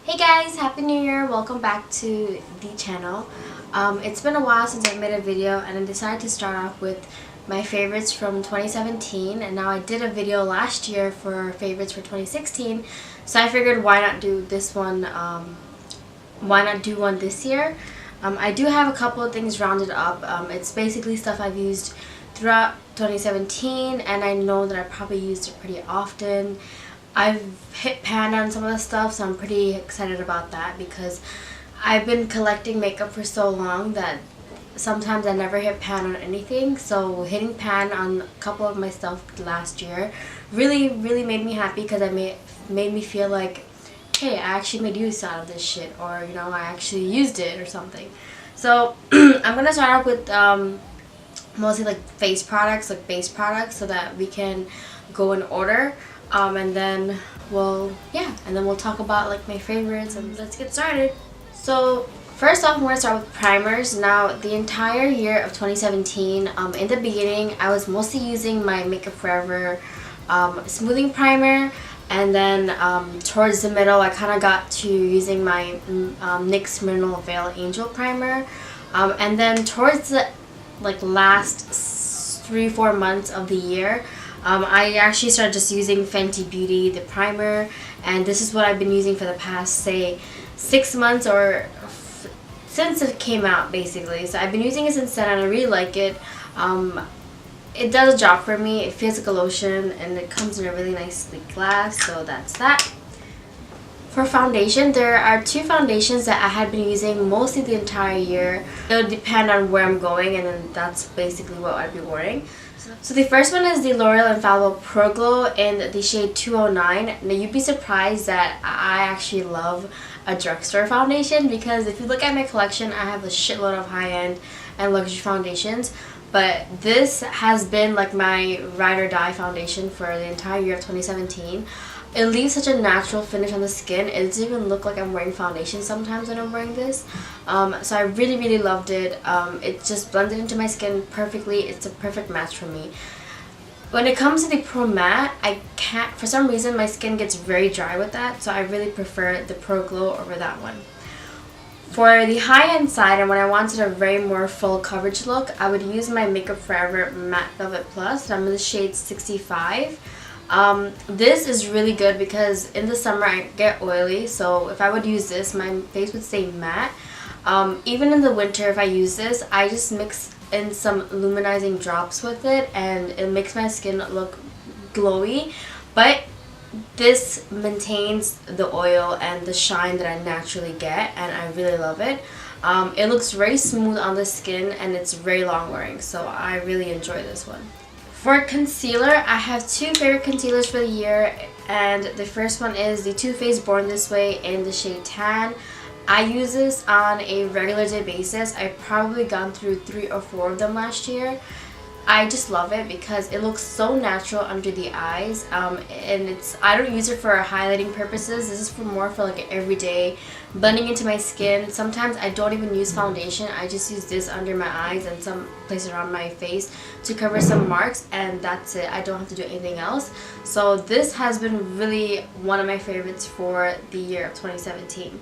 Hey guys, Happy New Year! Welcome back to the channel. It's been a while since I made a video and I decided to start off with my favorites from 2017, and now I did a video last year for favorites for 2016, so I figured why not do this one, why not do one this year. I do have a couple of things rounded up. It's basically stuff I've used throughout 2017 and I know that I probably used it pretty often. I've hit pan on some of the stuff, so I'm pretty excited about that because I've been collecting makeup for so long that sometimes I never hit pan on anything. So hitting pan on a couple of my stuff last year really made me happy because it made me feel like, hey, I actually made use out of this shit, or you know, I actually used it or something. So I'm gonna start off with mostly like face products, like base products, so that we can go in order. And then we'll talk about like my favorites, and let's get started. So first off, I'm going to start with primers. Now the entire year of 2017, in the beginning I was mostly using my Makeup Forever smoothing primer, and then towards the middle I kind of got to using my NYX Mineral Veil Angel primer, and then towards the last 3-4 months of the year, I actually started just using Fenty Beauty, the primer, and this is what I've been using for the past, say, 6 months or since it came out, basically. So I've been using it since then and I really like it. It does a job for me. It feels like a lotion and it comes in a really nice sleek glass, so that's that. For foundation, there are 2 foundations that I had been using mostly the entire year. It would depend on where I'm going, and then that's basically what I'd be wearing. So the first one is the L'Oreal Infallible Pro Glow in the shade 209. Now you'd be surprised that I actually love a drugstore foundation, because if you look at my collection, I have a shitload of high-end and luxury foundations. But this has been like my ride or die foundation for the entire year of 2017. It leaves such a natural finish on the skin. It doesn't even look like I'm wearing foundation sometimes when I'm wearing this. So I really loved it. It just blended into my skin perfectly. It's a perfect match for me. When it comes to the Pro Matte, I can't, for some reason my skin gets very dry with that, so I really prefer the Pro Glow over that one. For the high-end side, and when I wanted a very more full coverage look, I would use my Makeup Forever Matte Velvet Plus. I'm in the shade 65. This is really good because in the summer I get oily, so if I would use this, my face would stay matte. Even in the winter, if I use this, I just mix in some luminizing drops with it and it makes my skin look glowy, but this maintains the oil and the shine that I naturally get, and I really love it. It looks very smooth on the skin and it's very long wearing, so I really enjoy this one. For concealer, I have 2 favorite concealers for the year, and the first one is the Too Faced Born This Way in the shade Tan. I use this on a regular day basis. I've probably gone through 3 or 4 of them last year. I just love it because it looks so natural under the eyes, and I don't use it for highlighting purposes. This is more for like everyday blending into my skin. Sometimes I don't even use foundation. I just use this under my eyes and some places around my face to cover some marks, and that's it. I don't have to do anything else. So this has been really one of my favorites for the year of 2017.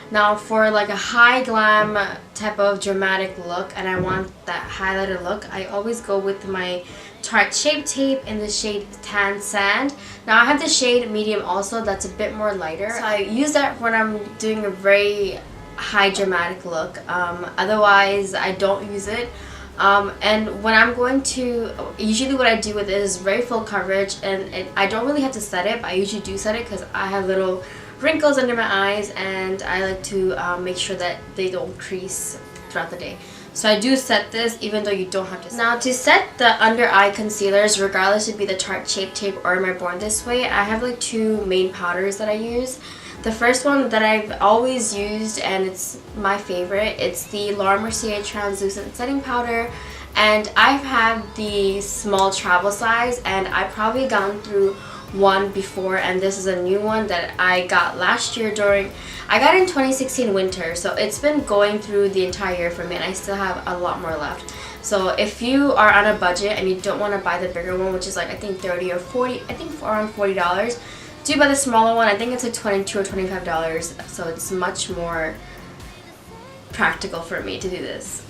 Now for like a high glam type of dramatic look, and I want that highlighter look, I always go with my Tarte Shape Tape in the shade Tan Sand. Now I have the shade medium also, that's a bit more lighter. So I use that when I'm doing a very high dramatic look. Otherwise I don't use it. And when I'm going to, usually what I do with it is very full coverage, and I don't really have to set it, but I usually do set it because I have little wrinkles under my eyes and I like to make sure that they don't crease throughout the day. So I do set this even though you don't have to set. Now to set the under eye concealers, regardless if it be the Tarte Shape Tape or my Born This Way, I have like 2 main powders that I use. The first one that I've always used, and it's my favorite, it's the Laura Mercier Translucent Setting Powder, and I've had the small travel size, and I've probably gone through one before, and this is a new one that I got last year I got it in 2016 winter, so it's been going through the entire year for me and I still have a lot more left. So if you are on a budget and you don't want to buy the bigger one, which is like I think 30 or 40, I think around $40, do buy the smaller one. I think it's like $22 or $25, so it's much more practical for me to do this.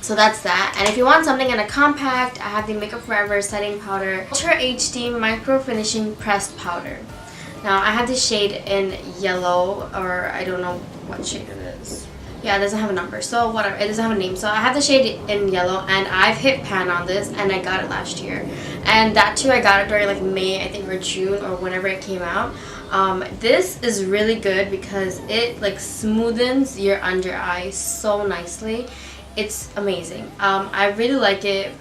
So that's that. And if you want something in a compact, I have the Makeup Forever Setting Powder Ultra HD Micro Finishing Pressed Powder. Now I have this shade in yellow, or I don't know what shade it is. Yeah, it doesn't have a number, so whatever, it doesn't have a name. So I have the shade in yellow, and I've hit pan on this, and I got it last year. And that too, I got it during like May, I think, or June, or whenever it came out. This is really good because it like smoothens your under eye so nicely. It's amazing. I really like it,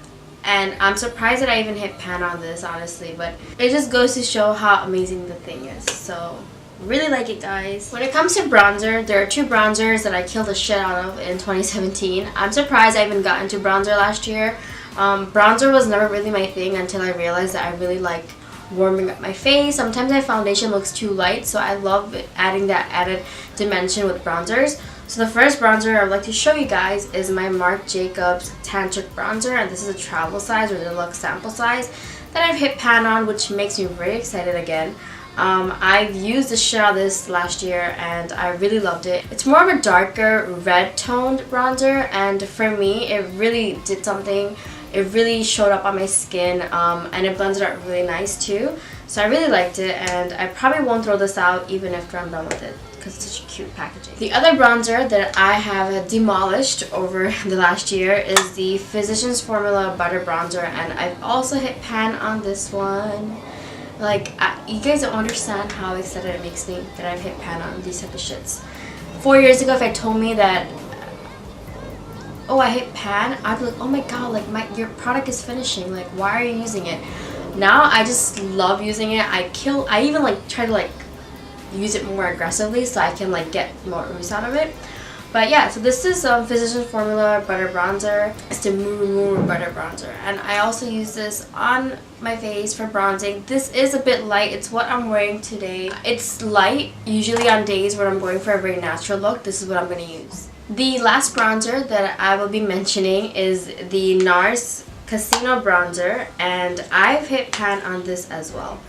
and I'm surprised that I even hit pan on this, honestly, but it just goes to show how amazing the thing is. So really like it, guys. When it comes to bronzer, there are two bronzers that I killed the shit out of in 2017. I'm surprised I even got into bronzer last year. Bronzer was never really my thing until I realized that I really like warming up my face. Sometimes my foundation looks too light, so I love adding that added dimension with bronzers. So the first bronzer I would like to show you guys is my Marc Jacobs Tantric Bronzer, and this is a travel size or deluxe sample size that I've hit pan on, which makes me very excited again. I've used the shit out of this last year and I really loved it. It's more of a darker red toned bronzer, and for me it really did something. It really showed up on my skin, and it blends it out really nice too. So I really liked it, and I probably won't throw this out even after I'm done with it because it's such a cute packaging. The other bronzer that I have demolished over the last year is the Physicians Formula Butter Bronzer, and I've also hit pan on this one. Like, you guys don't understand how excited it makes me that I've hit pan on these type of shits. 4 years ago, if I told me that, oh, I hit pan, I'd be like, oh my god, like your product is finishing, like why are you using it? Now I just love using it. I even like try to like use it more aggressively so I can like get more use out of it. But yeah, so this is Physicians Formula Butter Bronzer. It's the Moo Butter Bronzer, and I also use this on my face for bronzing. This is a bit light. It's what I'm wearing today. It's light. Usually on days when I'm going for a very natural look, this is what I'm going to use. The last bronzer that I will be mentioning is the NARS Casino Bronzer, and I've hit pan on this as well.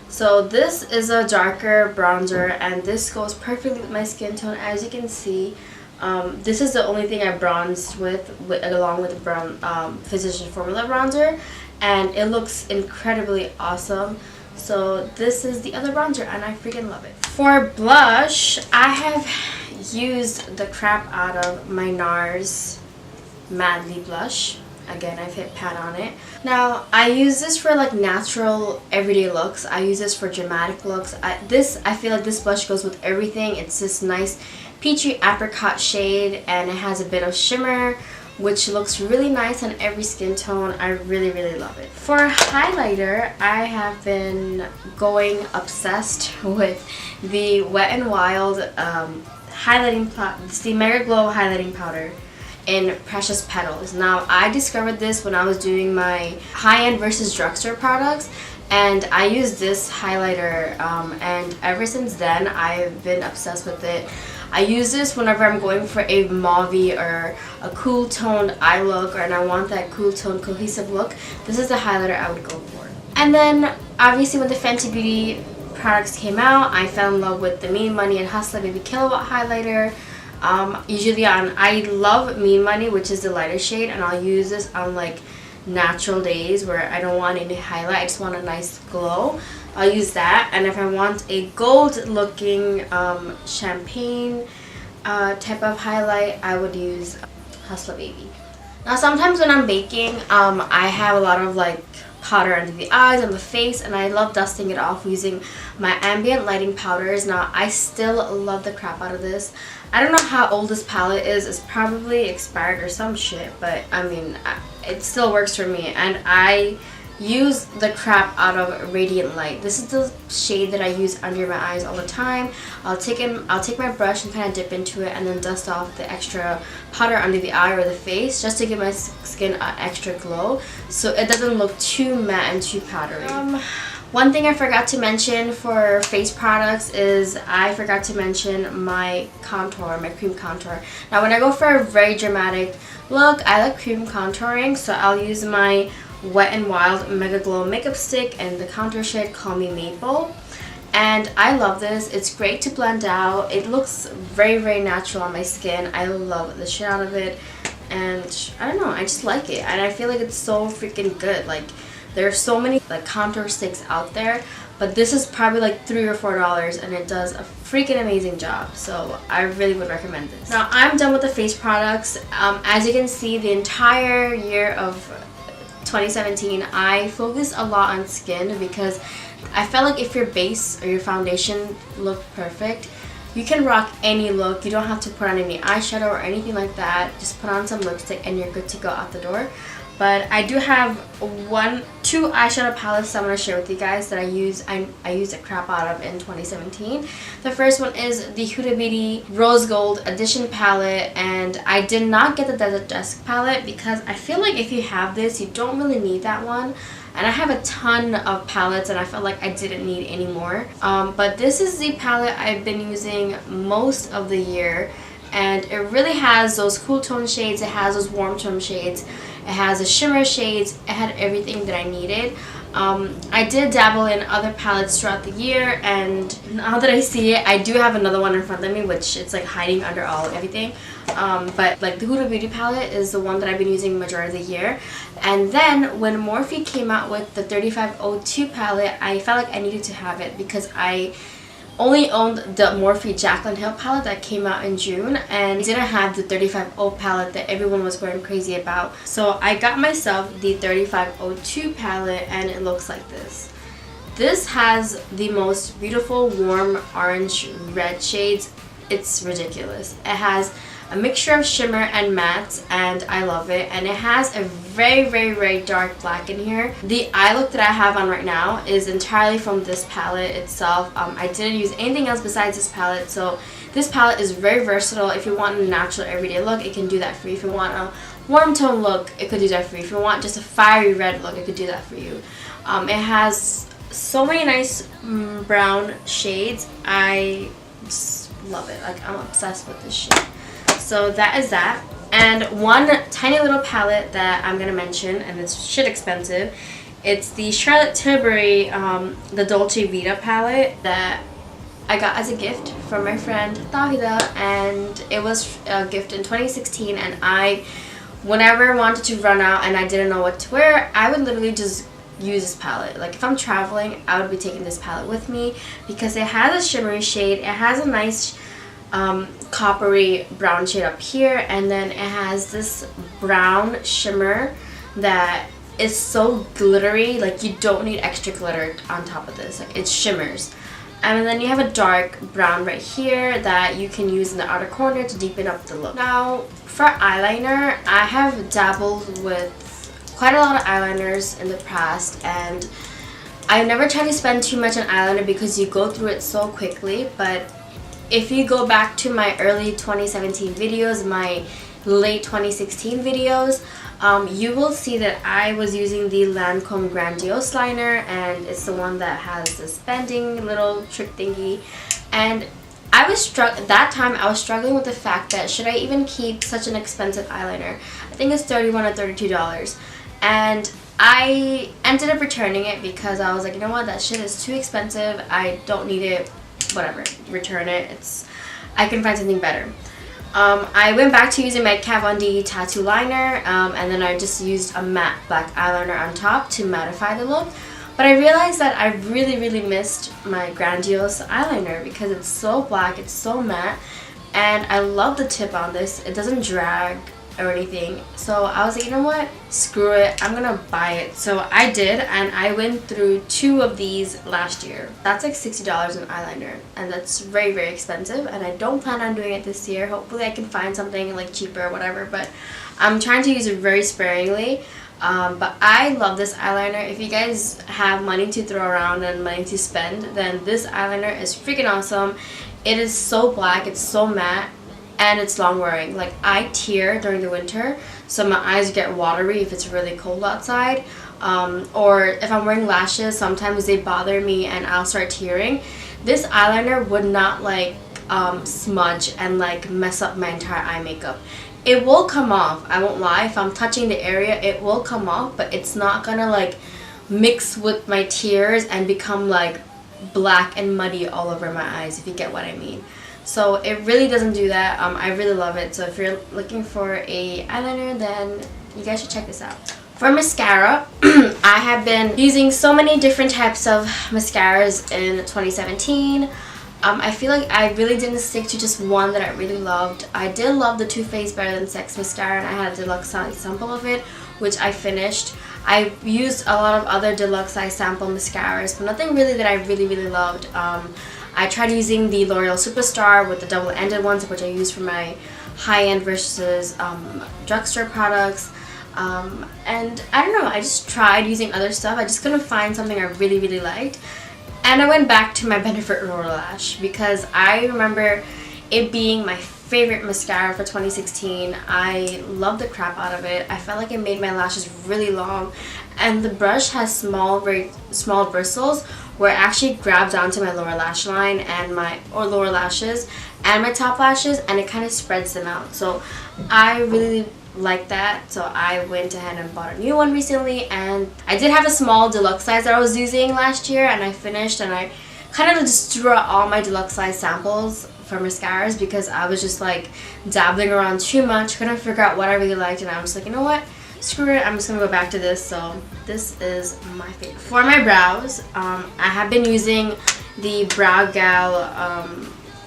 So this is a darker bronzer, and this goes perfectly with my skin tone, as you can see. This is the only thing I bronzed with along with the Physicians Formula Bronzer, and it looks incredibly awesome. So this is the other bronzer, and I freaking love it. For blush, I have used the crap out of my NARS Madly Blush. Again, I've hit pan on it. Now, I use this for like natural everyday looks. I use this for dramatic looks. I feel like this blush goes with everything. It's this nice peachy apricot shade, and it has a bit of shimmer, which looks really nice on every skin tone. I really, really love it. For highlighter, I have been going obsessed with the Wet n Wild highlighting powder. It's the Mega Glow highlighting powder in Precious Petals. Now, I discovered this when I was doing my high-end versus drugstore products, and I used this highlighter, and ever since then I've been obsessed with it. I use this whenever I'm going for a mauve or a cool toned eye look, and I want that cool toned cohesive look. This is the highlighter I would go for. And then obviously when the Fenty Beauty products came out, I fell in love with the Mean Money and Hustler Baby Kilowatt highlighter. I love Mean Money, which is the lighter shade, and I'll use this on like natural days where I don't want any highlight, I just want a nice glow. I'll use that. And if I want a gold looking champagne type of highlight, I would use Hustler Baby. Now sometimes when I'm baking, I have a lot of like powder under the eyes and the face, and I love dusting it off using my ambient lighting powders. Now I still love the crap out of this. I don't know how old this palette is. It's probably expired or some shit, but I mean, it still works for me, and I use the crap out of Radiant Light. This is the shade that I use under my eyes all the time. I'll take my brush and kind of dip into it and then dust off the extra powder under the eye or the face just to give my skin an extra glow so it doesn't look too matte and too powdery. One thing I forgot to mention for face products is I forgot to mention my contour, my cream contour. Now when I go for a very dramatic look, I like cream contouring, so I'll use my Wet n Wild Mega Glow Makeup Stick and the contour shade Call Me Maple. And I love this. It's great to blend out. It looks very, very natural on my skin. I love the shit out of it. And I don't know, I just like it. And I feel like it's so freaking good. Like, there are so many like contour sticks out there, but this is probably like $3 or $4 and it does a freaking amazing job. So I really would recommend this. Now I'm done with the face products. As you can see, the entire year of 2017 I focused a lot on skin because I felt like if your base or your foundation looked perfect, you can rock any look. You don't have to put on any eyeshadow or anything like that. Just put on some lipstick and you're good to go out the door. But I do have two eyeshadow palettes I'm going to share with you guys that I use the crap out of in 2017. The first one is the Huda Beauty Rose Gold Edition palette, and I did not get the Desert Dusk palette because I feel like if you have this, you don't really need that one. And I have a ton of palettes and I felt like I didn't need any more. But this is the palette I've been using most of the year, and it really has those cool tone shades, it has those warm tone shades, it has the shimmer shades, it had everything that I needed. I did dabble in other palettes throughout the year, and now that I see it, I do have another one in front of me, which it's like hiding under everything. But like the Huda Beauty palette is the one that I've been using majority of the year. And then when Morphe came out with the 3502 palette, I felt like I needed to have it because I only owned the Morphe Jaclyn Hill palette that came out in June, and didn't have the 3502 palette that everyone was going crazy about. So I got myself the 3502 palette, and it looks like this. This has the most beautiful warm orange red shades. It's ridiculous. It has a mixture of shimmer and mattes, and I love it. And it has a very, very, very dark black in here. The eye look that I have on right now is entirely from this palette itself. I didn't use anything else besides this palette, so this palette is very versatile. If you want a natural everyday look, it can do that for you. If you want a warm tone look, it could do that for you. If you want just a fiery red look, it could do that for you. It has so many nice brown shades. I just love it. Like, I'm obsessed with this shit. So that is that. And one tiny little palette that I'm gonna mention, and it's shit expensive. It's the Charlotte Tilbury the Dolce Vita palette that I got as a gift from my friend Davida, and it was a gift in 2016. And whenever I wanted to run out and I didn't know what to wear, I would literally just use this palette. Like, if I'm traveling, I would be taking this palette with me because it has a shimmery shade. It has a nice coppery brown shade up here, and then it has this brown shimmer that is so glittery. Like, you don't need extra glitter on top of this. Like, it shimmers. And then you have a dark brown right here that you can use in the outer corner to deepen up the look. Now, for eyeliner, I have dabbled with quite a lot of eyeliners in the past, and I never try to spend too much on eyeliner because you go through it so quickly. But if you go back to my early 2017 videos, my late 2016 videos, you will see that I was using the Lancome Grandiose liner, and it's the one that has this bending little trick thingy. And I was that time I was struggling with the fact that should I even keep such an expensive eyeliner? I think it's $31 or $32. And I ended up returning it because I was like, you know what, that shit is too expensive. I don't need it. Whatever, return it. I can find something better. I went back to using my Kat Von D tattoo liner, and then I just used a matte black eyeliner on top to mattify the look. But I realized that I really, really missed my Grandiose eyeliner because it's so black, it's so matte, and I love the tip on this. It doesn't drag or anything. So I was like, you know what, screw it, I'm gonna buy it. So I did, and I went through 2 of these last year. That's like $60 an eyeliner, and that's very, very expensive, and I don't plan on doing it this year. Hopefully I can find something like cheaper or whatever, but I'm trying to use it very sparingly. But I love this eyeliner. If you guys have money to throw around and money to spend, then this eyeliner is freaking awesome. It is so black, it's so matte, and it's long wearing. Like, I tear during the winter, so my eyes get watery if it's really cold outside. Or if I'm wearing lashes, sometimes they bother me and I'll start tearing. This eyeliner would not like smudge and like mess up my entire eye makeup. It will come off, I won't lie. If I'm touching the area, it will come off, but it's not gonna like mix with my tears and become like black and muddy all over my eyes, if you get what I mean. So it really doesn't do that. I really love it. So if you're looking for a eyeliner, then you guys should check this out. For mascara, I have been using so many different types of mascaras in 2017. I feel like I really didn't stick to just one that I really loved. I did love the Too Faced Better Than Sex mascara, and I had a deluxe size sample of it, which I finished. I used a lot of other deluxe size sample mascaras, but nothing really that I really loved. I tried using the L'Oreal Superstar with the double-ended ones, which I used for my high-end versus drugstore products. And I don't know, I just tried using other stuff. I just couldn't find something I really liked. And I went back to my Benefit Roller Lash because I remember it being my favorite mascara for 2016. I loved the crap out of it. I felt like it made my lashes really long, and the brush has very small bristles where it actually grabs onto my lower lash line and lower lashes and my top lashes, and it kind of spreads them out. So I really like that, so I went ahead and bought a new one recently, and I did have a small deluxe size that I was using last year, and I finished, and I kind of just threw out all my deluxe size samples for mascaras because I was just like dabbling around too much, couldn't figure out what I really liked, and I was like, you know what, screw it, I'm just gonna go back to this. So this is my favorite. For my brows, I have been using the Brow Gal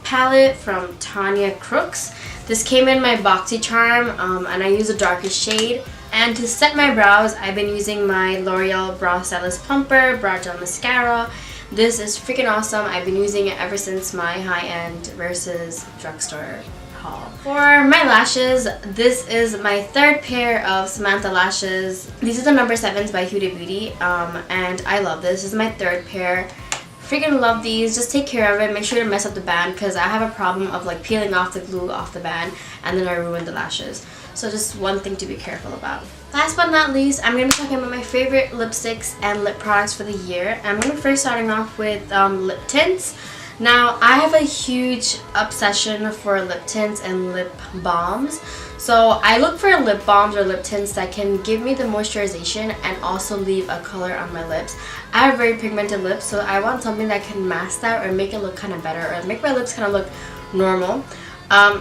palette from Tanya Crooks. This came in my BoxyCharm, and I use a darker shade. And to set my brows, I've been using my L'Oreal Brow Stylist Plumper Brow Gel Mascara. This is freaking awesome. I've been using it ever since my high-end versus drugstore haul. For my lashes, this is my third pair of Samantha lashes. These are the number 7s by Huda Beauty, and I love this. This is my third pair. Freaking love these. Just take care of it. Make sure to mess up the band because I have a problem of like peeling off the glue off the band and then I ruin the lashes. So just one thing to be careful about. Last but not least, I'm going to be talking about my favorite lipsticks and lip products for the year. I'm going to first starting off with lip tints. Now, I have a huge obsession for lip tints and lip balms. So I look for lip balms or lip tints that can give me the moisturization and also leave a color on my lips. I have very pigmented lips, so I want something that can mask that or make it look kind of better or make my lips kind of look normal.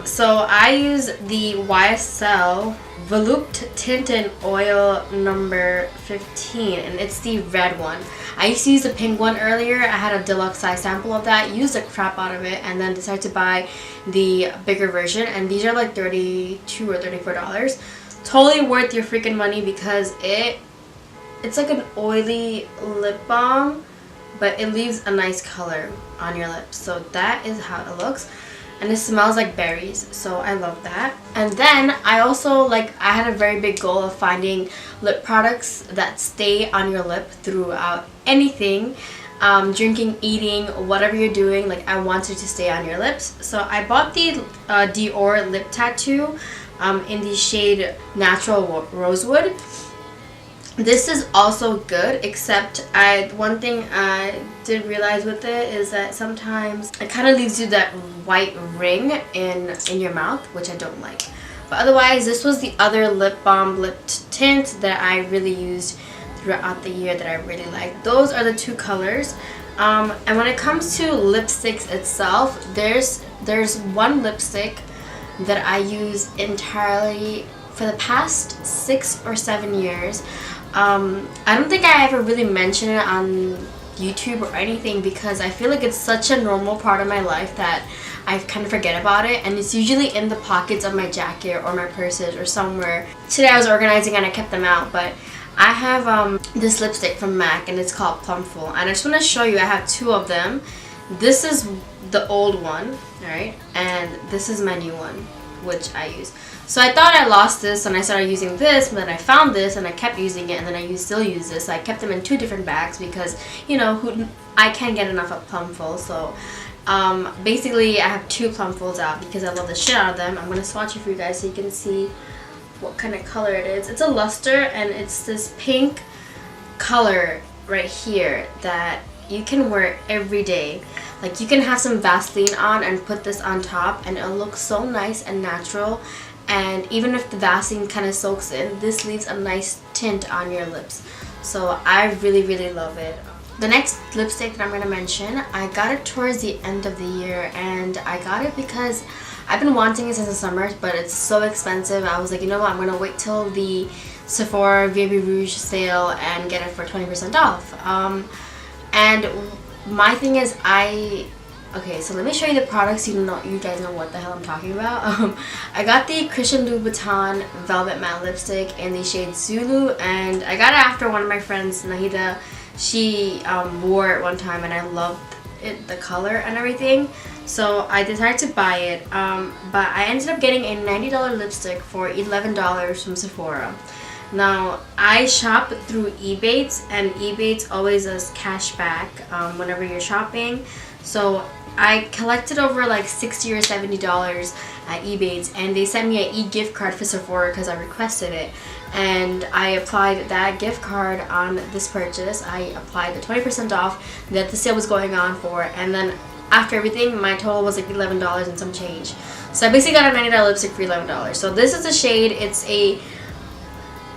So I use the YSL Volupte Tint and Oil number 15, and it's the red one. I used to use the pink one earlier. I had a deluxe size sample of that, used the crap out of it, and then decided to buy the bigger version, and these are like $32 or $34. Totally worth your freaking money because it's like an oily lip balm, but it leaves a nice color on your lips. So that is how it looks. And it smells like berries, so I love that. And then I also I had a very big goal of finding lip products that stay on your lip throughout anything, drinking, eating, whatever you're doing. Like, I wanted to stay on your lips. So I bought the Dior Lip Tattoo in the shade Natural Rosewood. This is also good, except one thing I did realize with it is that sometimes it kind of leaves you that white ring in your mouth, which I don't like. But otherwise, this was the other lip balm lip tint that I really used throughout the year that I really like. Those are the two colors. And when it comes to lipsticks itself, there's one lipstick that I use entirely for the past 6 or 7 years. I don't think I ever really mentioned it on YouTube or anything because I feel like it's such a normal part of my life that I kind of forget about it, and it's usually in the pockets of my jacket or my purses or somewhere. Today I was organizing and I kept them out, but I have this lipstick from MAC and it's called Plumful, and I just want to show you. I have 2 of them. This is the old one, alright, and this is my new one, which I use. So I thought I lost this and I started using this, but then I found this and I kept using it, and then I still use this. So I kept them in 2 different bags because, you know, I can't get enough of Plumful. So basically I have 2 Plumfuls out because I love the shit out of them. I'm going to swatch it for you guys so you can see what kind of color it is. It's a luster, and it's this pink color right here that you can wear every day. Like, you can have some Vaseline on and put this on top and it'll look so nice and natural. And even if the Vaseline kind of soaks in, this leaves a nice tint on your lips. So I really love it. The next lipstick that I'm going to mention, I got it towards the end of the year, and I got it because I've been wanting it since the summer, but it's so expensive. I was like, you know what, I'm going to wait till the Sephora Baby Rouge sale and get it for 20% off. And my thing is, okay, so let me show you the products. You guys know what the hell I'm talking about. I got the Christian Louboutin Velvet Matte Lipstick in the shade Zulu, and I got it after one of my friends, Nahida. She wore it one time, and I loved it, the color and everything. So I decided to buy it, but I ended up getting a $90 lipstick for $11 from Sephora. Now, I shop through Ebates, and Ebates always does cash back whenever you're shopping. So I collected over like $60 or $70 at Ebates, and they sent me an e-gift card for Sephora because I requested it. And I applied that gift card on this purchase. I applied the 20% off that the sale was going on for, and then after everything, my total was like $11 and some change. So I basically got a $90 lipstick for $11. So this is the shade. It's a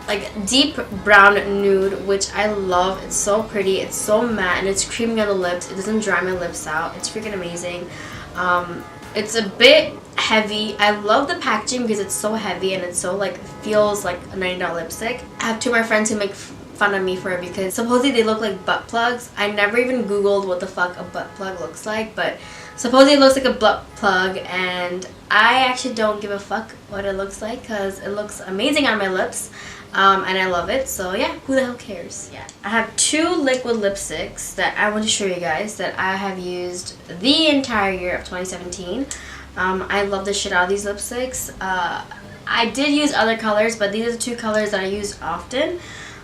like deep brown nude, which I love. It's so pretty, it's so matte, and it's creamy on the lips. It doesn't dry my lips out. It's freaking amazing. It's a bit heavy. I love the packaging because it's so heavy and it's so like feels like a $90 lipstick. I have two of my friends who make fun of me for it because supposedly they look like butt plugs. I never even googled what the fuck a butt plug looks like, but supposedly it looks like a butt plug, and I actually don't give a fuck what it looks like because it looks amazing on my lips. And I love it, so yeah, who the hell cares? Yeah, I have two liquid lipsticks that I want to show you guys that I have used the entire year of 2017. I love the shit out of these lipsticks. I did use other colors, but these are the two colors that I use often.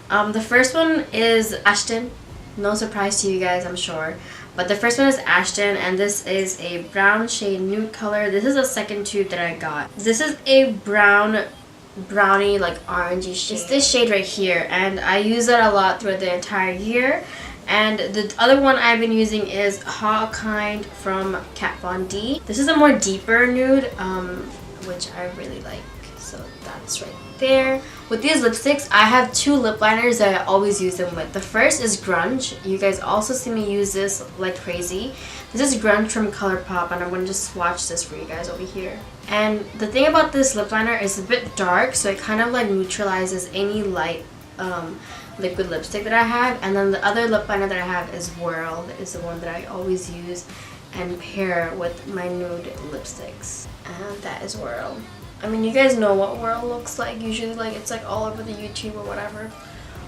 The first one is Ashton. No surprise to you guys, I'm sure. But the first one is Ashton, and this is a brown shade nude color. This is the second tube that I got. This is a brownie like orangey shade. It's this shade right here, and I use that a lot throughout the entire year. And the other one I've been using is Hot Kind from Kat Von D. This is a more deeper nude, which I really like. So that's right there. With these lipsticks, I have two lip liners that I always use them with. The first is Grunge. You guys also see me use this like crazy. This is Grunge from ColourPop, and I'm going to just swatch this for you guys over here. And the thing about this lip liner is a bit dark, so it kind of like neutralizes any light liquid lipstick that I have. And then the other lip liner that I have is Whirl. Is the one that I always use and pair with my nude lipsticks. And that is Whirl. I mean, you guys know what Whirl looks like. Usually, like, it's like all over the YouTube or whatever.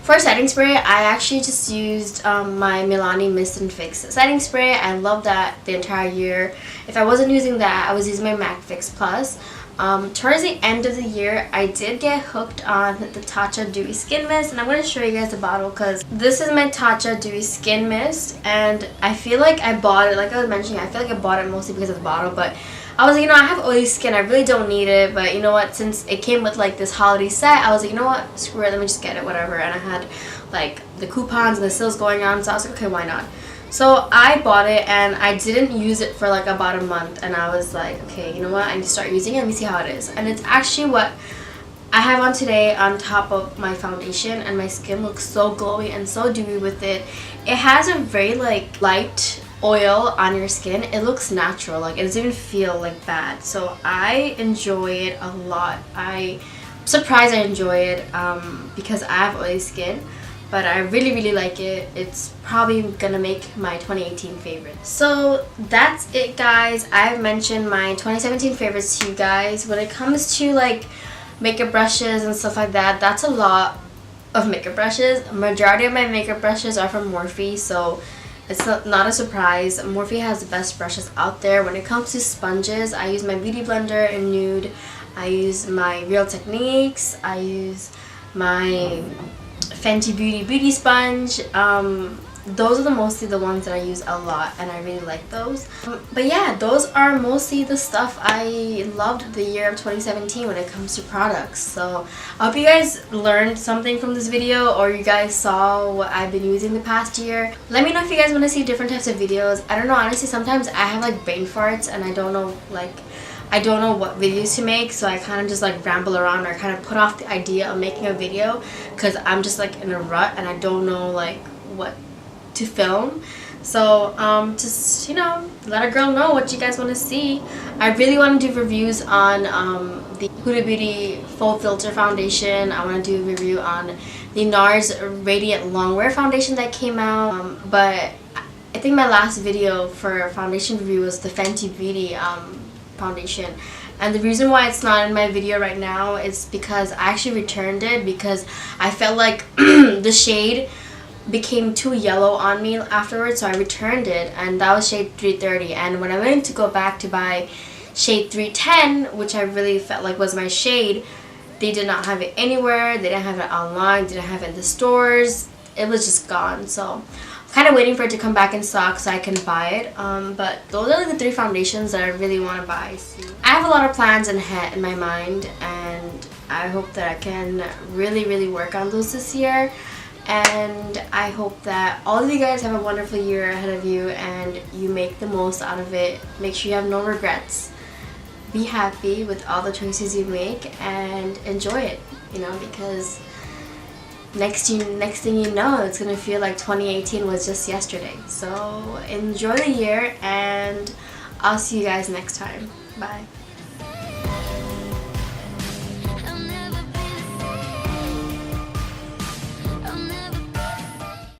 For setting spray, I actually just used my Milani Mist and Fix setting spray. I love that the entire year. If I wasn't using that, I was using my MAC Fix Plus. Towards the end of the year, I did get hooked on the Tatcha Dewy Skin Mist, and I'm going to show you guys the bottle because this is my Tatcha Dewy Skin Mist, and I feel like I bought it, like I was mentioning, I feel like I bought it mostly because of the bottle, but I was like, you know, I have oily skin, I really don't need it, but you know what, since it came with like this holiday set, I was like, you know what, screw it, let me just get it, whatever. And I had like the coupons and the sales going on, so I was like, okay, why not? So I bought it, and I didn't use it for like about a month, and I was like, okay, you know what, I need to start using it, let me see how it is. And it's actually what I have on today on top of my foundation, and my skin looks so glowy and so dewy with it. It has a very like light oil on your skin. It looks natural, like it doesn't even feel like bad. So I enjoy it a lot. I'm surprised I enjoy it because I have oily skin, but I really like it. It's probably gonna make my 2018 favorite. So that's it, guys. I've mentioned my 2017 favorites to you guys. When it comes to like makeup brushes and stuff like that, that's a lot of makeup brushes. Majority of my makeup brushes are from Morphe, so it's not a surprise. Morphe has the best brushes out there. When it comes to sponges, I use my Beauty Blender in nude. I use my Real Techniques. I use my Fenty Beauty sponge. Those are mostly the ones that I use a lot, and I really like those. But yeah, those are mostly the stuff I loved the year of 2017 when it comes to products. So I hope you guys learned something from this video, or you guys saw what I've been using the past year. Let me know if you guys want to see different types of videos. I don't know, honestly, sometimes I have like brain farts and I don't know what videos to make, so I kind of just like ramble around, or kind of put off the idea of making a video because I'm just like in a rut and I don't know like what to film. So just, you know, let a girl know what you guys want to see. I really want to do reviews on the Huda Beauty Full Filter Foundation. I want to do a review on the NARS Radiant Longwear Foundation that came out. But I think my last video for foundation review was the Fenty Beauty foundation. And the reason why it's not in my video right now is because I actually returned it because I felt like the shade became too yellow on me afterwards, so I returned it, and that was shade 330. And when I went to go back to buy shade 310, which I really felt like was my shade, they did not have it anywhere. They didn't have it online, didn't have it in the stores. It was just gone. So I'm kind of waiting for it to come back in stock so I can buy it. But those are the 3 foundations that I really want to buy. I have a lot of plans in my mind, and I hope that I can really work on those this year. And I hope that all of you guys have a wonderful year ahead of you and you make the most out of it. Make sure you have no regrets. Be happy with all the choices you make and enjoy it, you know, because next thing you know, it's gonna feel like 2018 was just yesterday. So enjoy the year, and I'll see you guys next time. Bye.